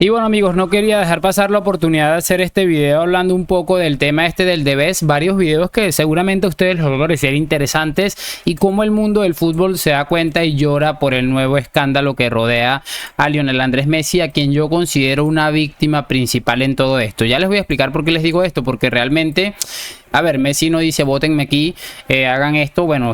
Y bueno amigos, no quería dejar pasar la oportunidad de hacer este video hablando un poco del tema este del The Best, varios videos que seguramente a ustedes les van a parecer interesantes y cómo el mundo del fútbol se da cuenta y llora por el nuevo escándalo que rodea a Lionel Andrés Messi, a quien yo considero una víctima principal en todo esto. Ya les voy a explicar por qué les digo esto, porque realmente... A ver, Messi no dice votenme aquí, hagan esto. Bueno,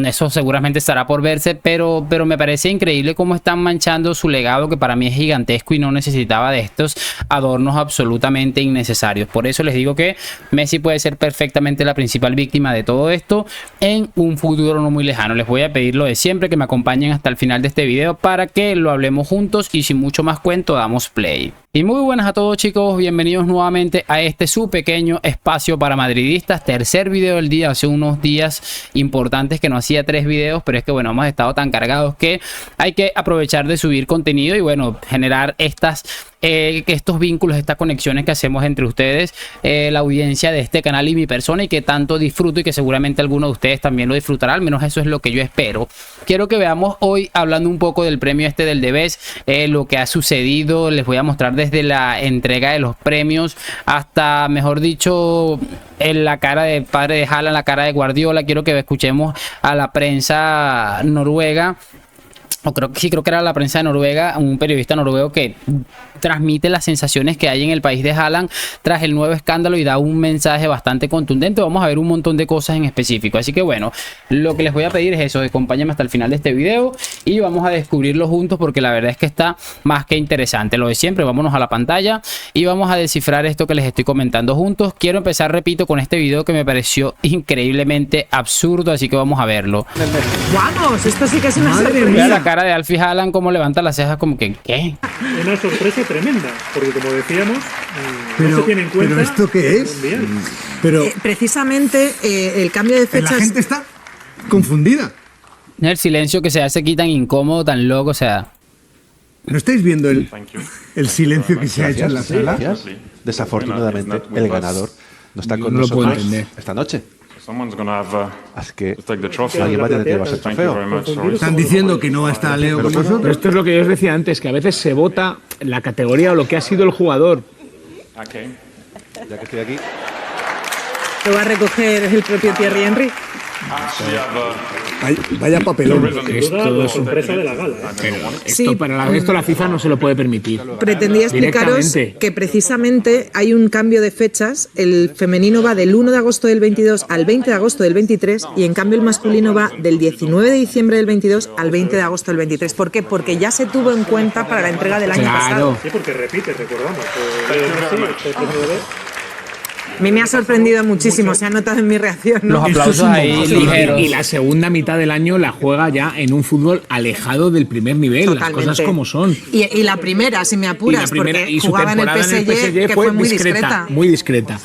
eso seguramente estará por verse, pero me parece increíble cómo están manchando su legado, que para mí es gigantesco y no necesitaba de estos adornos absolutamente innecesarios. Por eso les digo que Messi puede ser perfectamente la principal víctima de todo esto en un futuro no muy lejano. Les voy a pedir lo de siempre, que me acompañen hasta el final de este video para que lo hablemos juntos y sin mucho más cuento damos play. Y muy buenas a todos chicos, bienvenidos nuevamente a este su pequeño espacio para madridistas, tercer video del día. Hace unos días importantes que no hacía 3 videos, pero es que bueno, hemos estado tan cargados que hay que aprovechar de subir contenido y bueno, generar estos vínculos, estas conexiones que hacemos entre ustedes, la audiencia de este canal y mi persona, y que tanto disfruto y que seguramente alguno de ustedes también lo disfrutará, al menos eso es lo que yo espero. Quiero que veamos hoy, hablando un poco del premio este del The Best, lo que ha sucedido. Les voy a mostrar desde la entrega de los premios hasta, mejor dicho, en la cara de padre de Haaland, la cara de Guardiola. Quiero que escuchemos a la prensa noruega, o creo que era la prensa de Noruega, un periodista noruego que transmite las sensaciones que hay en el país de Haaland tras el nuevo escándalo y da un mensaje bastante contundente. Vamos a ver un montón de cosas en específico, así que bueno, lo que les voy a pedir es eso, acompáñenme hasta el final de este video y vamos a descubrirlo juntos, porque la verdad es que está más que interesante. Lo de siempre, vámonos a la pantalla y vamos a descifrar esto que les estoy comentando juntos. Quiero empezar, repito, con este video que me pareció increíblemente absurdo, así que vamos a verlo. Vamos, esto sí que es una sorpresa. Mira la cara de Alfie Haaland, como levanta las cejas, como que ¿qué? Una sorpresa tremenda, porque como decíamos, no se tiene en cuenta. ¿Pero esto qué es? Pero Precisamente el cambio de fechas. la gente está confundida. El silencio que se hace aquí tan incómodo, tan loco, o sea... ¿No estáis viendo el silencio que se ha hecho en la sala? Desafortunadamente, el ganador no está con nosotros esta noche. Así que alguien va a tener que llevarse el trofeo. Están diciendo que no va a estar Leo con Pero nosotros. esto es lo que yo os decía antes, que a veces se vota la categoría o lo que ha sido el jugador. Ya que estoy aquí, Lo va a recoger el propio Thierry Henry. Vaya papelón. La sorpresa de la gala. Esto, esto la FIFA no se lo puede permitir. Pretendía explicaros Directamente. que precisamente hay un cambio de fechas. El femenino va del 1 de agosto del 22 al 20 de agosto del 23 y en cambio el masculino va del 19 de diciembre del 22 al 20 de agosto del 23. ¿Por qué? Porque ya se tuvo en cuenta para la entrega del año pasado. Sí, porque repite, recordamos. A mí me ha sorprendido muchísimo, se ha notado en mi reacción, ¿no? Los aplausos ahí ligeros. Y la segunda mitad del año la juega ya en un fútbol alejado del primer nivel, Totalmente. las cosas como son. Y la primera, si me apuras, porque y su jugaba en el temporada PSG, que fue muy discreta. Muy discreta.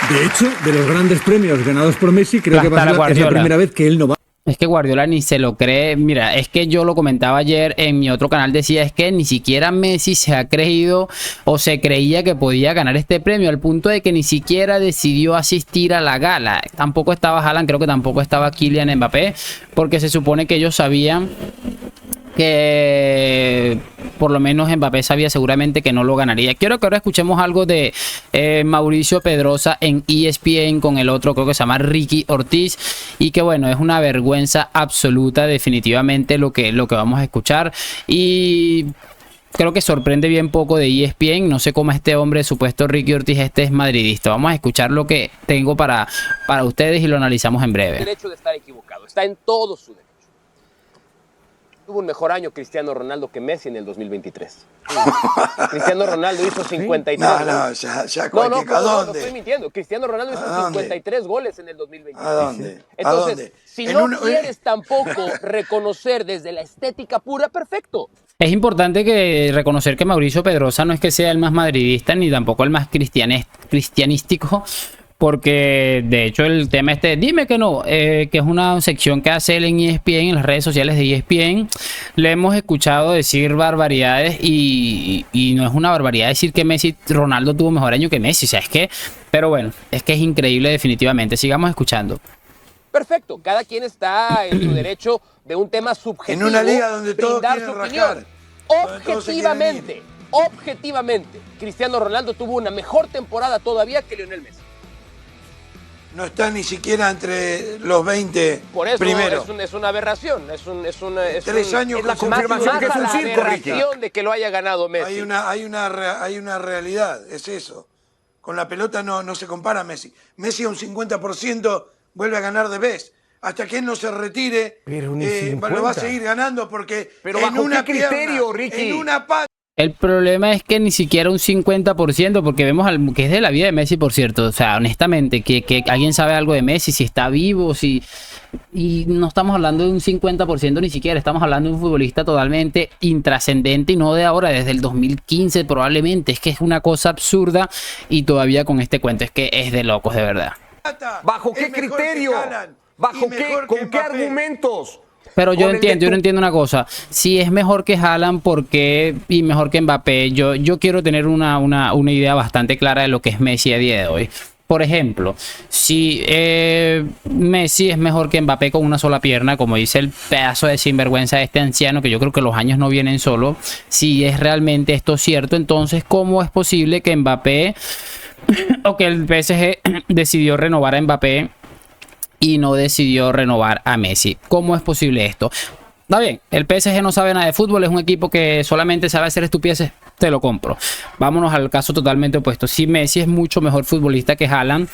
De hecho, de los grandes premios ganados por Messi, creo que Hasta la es la Guardiola. primera vez que él no va. Es que Guardiola ni se lo cree. Mira, es que yo lo comentaba ayer en mi otro canal, decía, es que ni siquiera Messi se ha creído o se creía que podía ganar este premio, al punto de que ni siquiera decidió asistir a la gala. Tampoco estaba Haaland, creo que tampoco estaba Kylian Mbappé, porque se supone que ellos sabían que por lo menos Mbappé sabía seguramente que no lo ganaría. Quiero que ahora escuchemos algo de Mauricio Pedrosa en ESPN con el otro, creo que se llama Ricky Ortiz, y que bueno, es una vergüenza absoluta definitivamente lo que vamos a escuchar, y creo que sorprende bien poco de ESPN. No sé cómo este hombre, supuesto Ricky Ortiz, es madridista. Vamos a escuchar lo que tengo para ustedes y lo analizamos en breve. El derecho de estar equivocado, está en todo su derecho. Tuvo un mejor año Cristiano Ronaldo que Messi en el 2023. Cristiano Ronaldo hizo 53 No, goles. ya No ¿a dónde? estoy mintiendo. Cristiano Ronaldo hizo ¿A dónde? 53 goles en el 2023. ¿A dónde? Entonces, dónde? si En no un- quieres tampoco reconocer desde la estética pura, perfecto. Es importante que reconocer que Mauricio Pedrosa no es que sea el más madridista ni tampoco el más cristianístico, porque de hecho el tema dime que no, que es una sección que hace él en ESPN, en las redes sociales de ESPN, le hemos escuchado decir barbaridades y no es una barbaridad decir que Ronaldo tuvo mejor año que Messi, o sea, es que, pero bueno, es que es increíble definitivamente. Sigamos escuchando. Perfecto, cada quien está en su derecho de un tema subjetivo. En una liga donde todos quieren rajar. Objetivamente, Cristiano Ronaldo tuvo una mejor temporada todavía que Lionel Messi. No está ni siquiera entre los 20 Por eso primeros. es una aberración. Es la confirmación que es un circo, aberración de que lo haya ganado Messi. Hay una realidad, es eso. Con la pelota no se compara a Messi. Messi a un 50% vuelve a ganar de vez. Hasta que él no se retire, lo va a seguir ganando porque pero en una criterio, Ricky. En una pata. El problema es que ni siquiera un 50%, porque vemos que es de la vida de Messi, por cierto. O sea, honestamente, que alguien sabe algo de Messi, si está vivo, y no estamos hablando de un 50% ni siquiera. Estamos hablando de un futbolista totalmente intrascendente y no de ahora, desde el 2015 probablemente. Es que es una cosa absurda y todavía con este cuento es que es de locos, de verdad. ¿Bajo qué criterio? ¿Bajo qué? ¿Con qué argumentos? Pero yo no entiendo una cosa. Si es mejor que Haaland, ¿por qué? Y mejor que Mbappé. Yo quiero tener una idea bastante clara de lo que es Messi a día de hoy. Por ejemplo, si Messi es mejor que Mbappé con una sola pierna, como dice el pedazo de sinvergüenza de este anciano, que yo creo que los años no vienen solo. Si es realmente esto cierto, entonces ¿cómo es posible que Mbappé o que el PSG decidió renovar a Mbappé y no decidió renovar a Messi? ¿Cómo es posible esto? Está bien, el PSG no sabe nada de fútbol, es un equipo que solamente sabe hacer estupideces, te lo compro. Vámonos al caso totalmente opuesto. Si Messi es mucho mejor futbolista que Haaland,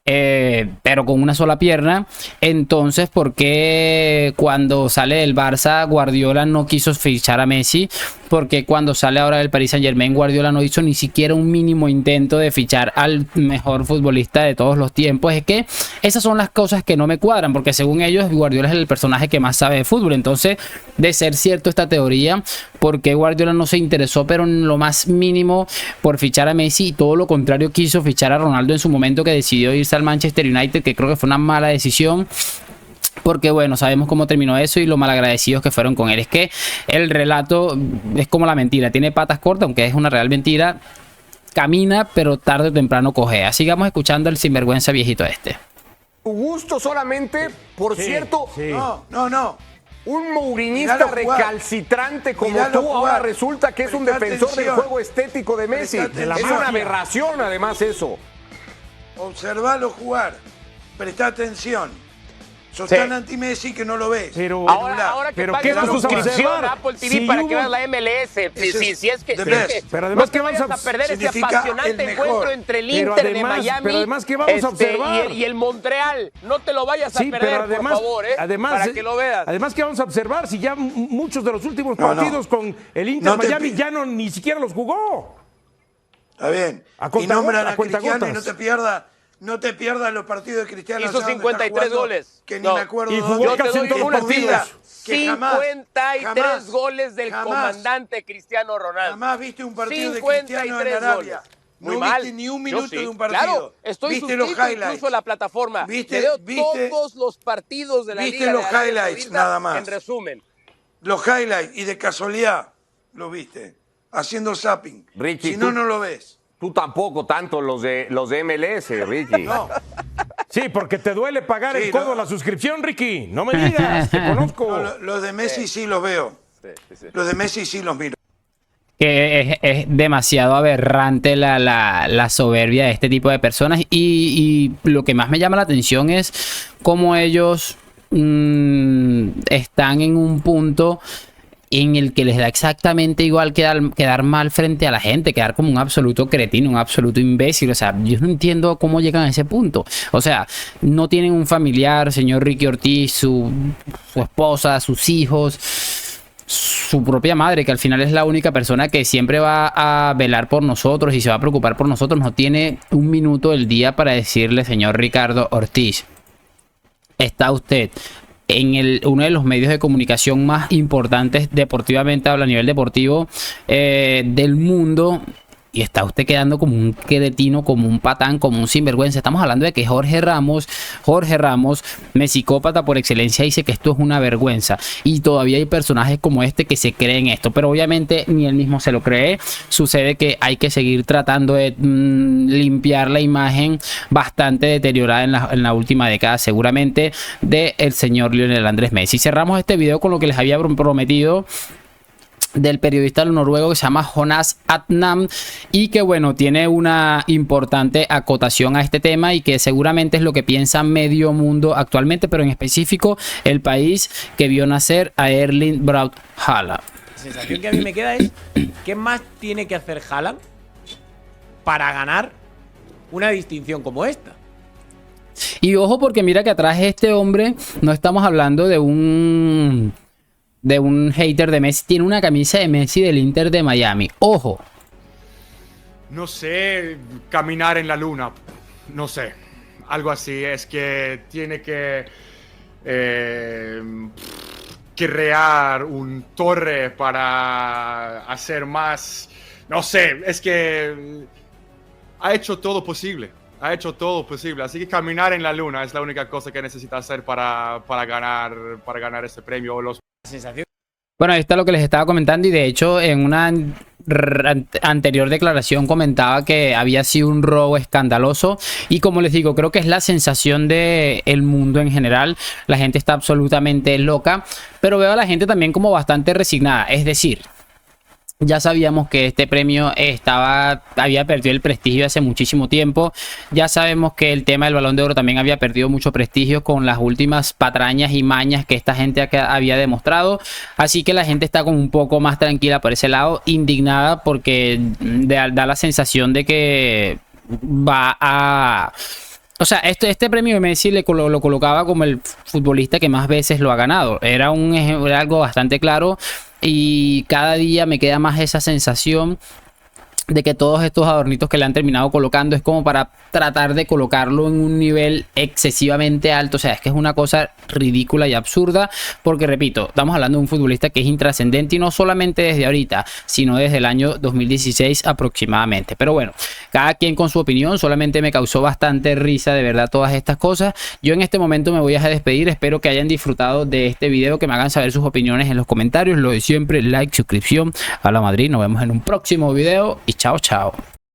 pero con una sola pierna, entonces ¿por qué cuando sale del Barça Guardiola no quiso fichar a Messi? Porque cuando sale ahora del Paris Saint-Germain Guardiola no hizo ni siquiera un mínimo intento de fichar al mejor futbolista de todos los tiempos? Es que esas son las cosas que no me cuadran, porque según ellos Guardiola es el personaje que más sabe de fútbol. Entonces, de ser cierto esta teoría, ¿por qué Guardiola no se interesó pero en lo más mínimo por fichar a Messi y todo lo contrario quiso fichar a Ronaldo en su momento, que decidió irse al Manchester United, que creo que fue una mala decisión? Porque bueno, sabemos cómo terminó eso y lo malagradecidos que fueron con él. Es que el relato es como la mentira, tiene patas cortas, aunque es una real mentira. Camina, pero tarde o temprano cojea. Sigamos escuchando el sinvergüenza viejito este. Tu gusto solamente, por cierto. Sí. No. Un mourinista recalcitrante como tú ahora resulta que es un defensor del juego estético de Messi. Es una aberración además eso. Observalo jugar. Presta atención. Sos tan anti-Messi que no lo ves. Pero ahora que pagues la suscripción a Apple TV para que veas la MLS. Si es que pero además no te vayas a perder ese apasionante encuentro entre el Inter de Miami pero además que vamos a observar y el Montreal. No te lo vayas a perder, además, por favor, para que lo veas. Además que vamos a observar si ya muchos de los últimos partidos con el Inter Miami ya ni siquiera los jugó. Está bien. Y nombran a Cristiano y no te pierdas los partidos de Cristiano. Hizo 53 goles. Que ni me acuerdo. Y jugó casi en todos los partidos. 53 goles del comandante Cristiano Ronaldo. Jamás viste un partido de Cristiano en Arabia. Muy no mal. viste ni un minuto de un partido. Claro, estoy suscrito incluso a la plataforma. Veo todos los partidos de la Liga. Viste los highlights nada más. En resumen. Los highlights y de casualidad lo viste. Haciendo zapping. Ricky, si no lo ves. Tú tampoco tanto los de MLS, Ricky. No. Sí, porque te duele pagar el codo a la suscripción, Ricky. No me digas, te conozco. No, los de Messi sí los veo. Sí. Los de Messi sí los miro. Que es demasiado aberrante la soberbia de este tipo de personas. Y lo que más me llama la atención es cómo ellos están en un punto en el que les da exactamente igual quedar mal frente a la gente, quedar como un absoluto cretino, un absoluto imbécil. O sea, yo no entiendo cómo llegan a ese punto. O sea, no tienen un familiar, señor Ricky Ortiz, su esposa, sus hijos, su propia madre, que al final es la única persona que siempre va a velar por nosotros y se va a preocupar por nosotros. No tiene un minuto del día para decirle, señor Ricardo Ortiz, está usted en uno de los medios de comunicación más importantes deportivamente, habla a nivel deportivo del mundo, y está usted quedando como un cretino, como un patán, como un sinvergüenza. Estamos hablando de que Jorge Ramos, mesicópata por excelencia, dice que esto es una vergüenza, y todavía hay personajes como este que se creen esto, pero obviamente ni él mismo se lo cree. Sucede que hay que seguir tratando de limpiar la imagen bastante deteriorada en la última década, seguramente, del señor Lionel Andrés Messi. Cerramos este video con lo que les había prometido del periodista noruego que se llama Jonas Adnam, y que bueno, tiene una importante acotación a este tema y que seguramente es lo que piensa medio mundo actualmente, pero en específico el país que vio nacer a Erling Braut Haaland. La sensación que a mí me queda es ¿qué más tiene que hacer Haaland para ganar una distinción como esta? Y ojo, porque mira que atrás de este hombre no estamos hablando de un hater de Messi, tiene una camisa de Messi del Inter de Miami. Ojo. No sé, caminar en la luna, no sé, algo así. Es que tiene que crear un torre para hacer más, no sé, es que ha hecho todo posible. Así que caminar en la luna es la única cosa que necesita hacer para ganar este premio. Bueno, ahí está lo que les estaba comentando, y de hecho en una anterior declaración comentaba que había sido un robo escandaloso, y como les digo, creo que es la sensación del mundo en general. La gente está absolutamente loca, pero veo a la gente también como bastante resignada. Es decir, ya sabíamos que este premio había perdido el prestigio hace muchísimo tiempo. Ya sabemos que el tema del Balón de Oro también había perdido mucho prestigio con las últimas patrañas y mañas que esta gente había demostrado. Así que la gente está como un poco más tranquila por ese lado, indignada porque da la sensación de que va a... O sea, este premio de Messi lo colocaba como el futbolista que más veces lo ha ganado. Era algo bastante claro, y cada día me queda más esa sensación de que todos estos adornitos que le han terminado colocando es como para tratar de colocarlo en un nivel excesivamente alto. O sea, es que es una cosa ridícula y absurda, porque repito, estamos hablando de un futbolista que es intrascendente, y no solamente desde ahorita, sino desde el año 2016 aproximadamente. Pero bueno, cada quien con su opinión. Solamente me causó bastante risa, de verdad, todas estas cosas. Yo en este momento me voy a despedir. Espero que hayan disfrutado de este video, que me hagan saber sus opiniones en los comentarios. Lo de siempre, like, suscripción a la Madrid. Nos vemos en un próximo video y chao, chao.